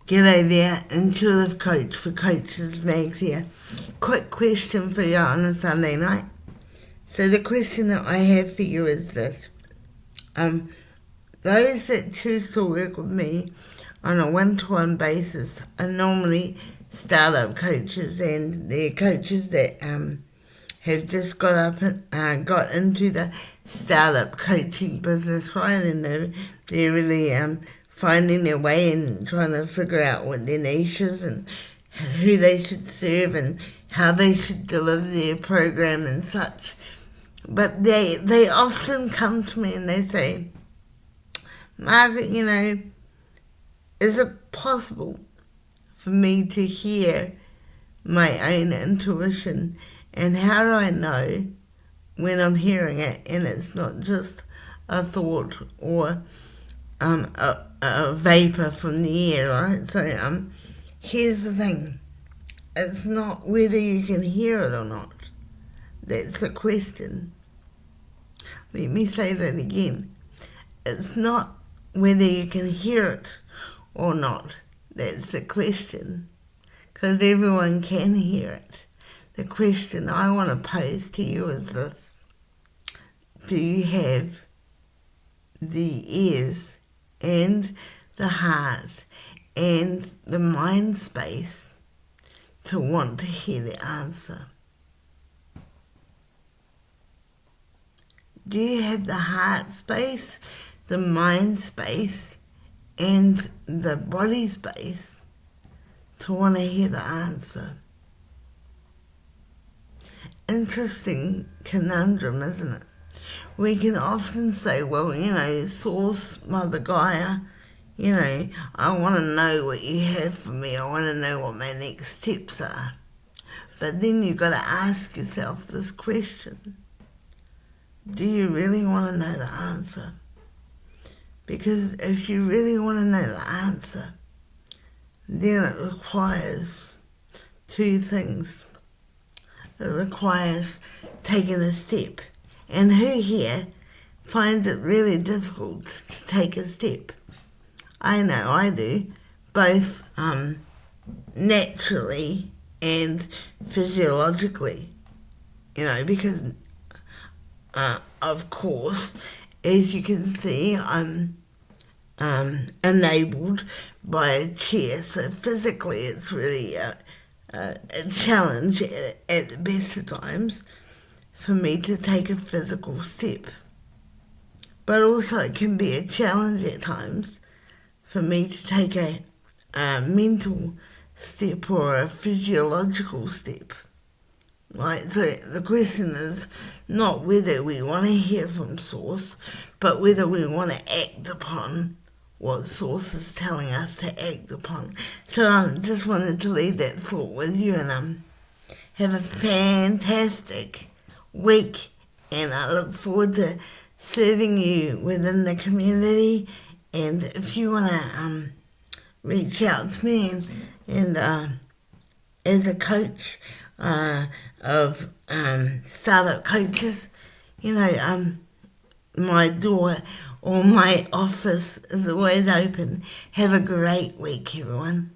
G'day there, Intuitive Coach for Coaches Mags here. Quick question for you on a Sunday night. So the question that I have for you is this. Those that choose to work with me on a one-to-one basis are normally startup coaches, and they're coaches that have just got into the startup coaching business, right? And they're really finding their way and trying to figure out what their niche is and who they should serve and how they should deliver their program and such. But they often come to me and they say, Margaret, is it possible for me to hear my own intuition? And how do I know when I'm hearing it and it's not just a thought or a vapor from the air, right? So here's the thing. It's not whether you can hear it or not. That's the question. Let me say that again. It's not whether you can hear it or not. That's the question. Because everyone can hear it. The question I want to pose to you is this. Do you have the ears and the heart and the mind space to want to hear the answer? Do you have the heart space, the mind space, and the body space to want to hear the answer? Interesting conundrum, isn't it? We can often say, well, Source, Mother Gaia, I want to know what you have for me. I want to know what my next steps are. But then you've got to ask yourself this question. Do you really want to know the answer? Because if you really want to know the answer, then it requires two things. It requires taking a step. And who here finds it really difficult to take a step? I know I do, both naturally and physiologically. Because, of course, as you can see, I'm enabled by a chair. So physically it's really a challenge at the best of times for me to take a physical step. But also it can be a challenge at times for me to take a mental step or a physiological step. Right? So the question is not whether we want to hear from Source, but whether we want to act upon what Source is telling us to act upon. So I just wanted to leave that thought with you, and have a fantastic week, and I look forward to serving you within the community. And if you want to reach out to me and as a coach of startup coaches, my door or my office is always open. Have a great week, everyone.